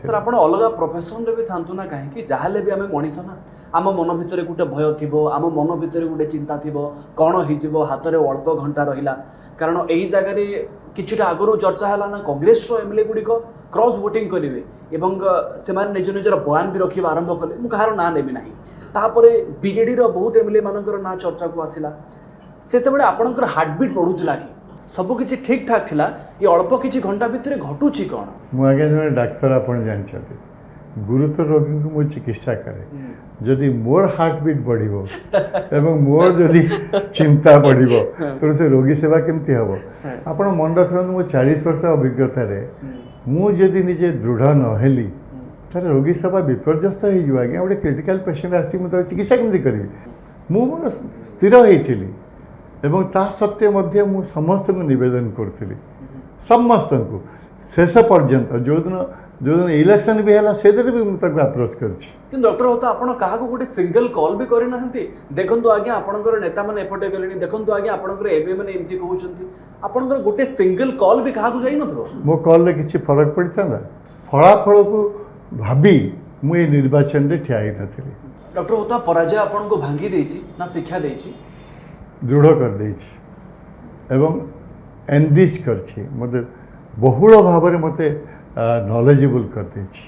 sir आप अलग profession रे भी थांतु ना कहीं जहाँ भी आम मनीष ना आम मन भितर गोटे भय थी आम मन भितर गोटे चिंता थी कौन हो हाथ में अल्प घंटा रहा कारण यही जगार कि आगु चर्चा है ना कांग्रेस एमएलए गुड़िक क्रॉस वोटिंग करेंगे से निज निजर बयान भी रखा आरंभ कले मुझे कहार ना नेबी ना तापर बीजेडी बहुत एमएलए मानकर ना चर्चा को आसला से आपंकर हार्टबिट बढ़ुला कि सबकि ठीक ठाक थिला ये अल्प किछि घंटा भितर घटुची कौन मुझे जन डाक्तर आप जानते गुरुतर रोगी को मुझे चिकित्सा करे जदि मोर हार्टबिट बढ़िबो एवं मोर जदि चिंता बढ़िबो तो से रोगी सेवा केमती हम आपण मन रखु मो 40 वर्ष अभिज्ञता मुझे निजे दृढ़ नहेली तार रोगी सेवा विपर्यस्त हो आज्ञा गोटे क्रिटिकल पेसेंट आसी चिकित्सा केमती करी मु मोर स्थिर होती एवं ता सत्वे मध्य मु समस्त को निवेदन करी समस्त को शेष पर्यंत जो दिन इलेक्शन भी है से भी मुझे अप्रोच कर डॉक्टर होता आपण क्या गोटे सिंगल कॉल भी करना देखो आज्ञा आपंकर नेता मैंने एपटे गले देखो आज्ञा आपंकर एबी मैंने एमती कहते आपंकर गोटे सिंगल कॉल भी क्या जाई न मो कॉल रे किसी फरक पड़ था फलाफल को भाभी मुझे निर्वाचन रे ठिया नथी डॉक्टर होता पराजय आपन को भांगी देछि ना शिक्षा देछि दृढ़ कर देछि एवं एनरिच करछि मतलब बहुल भाव में मते नॉलेजेबल कर देछि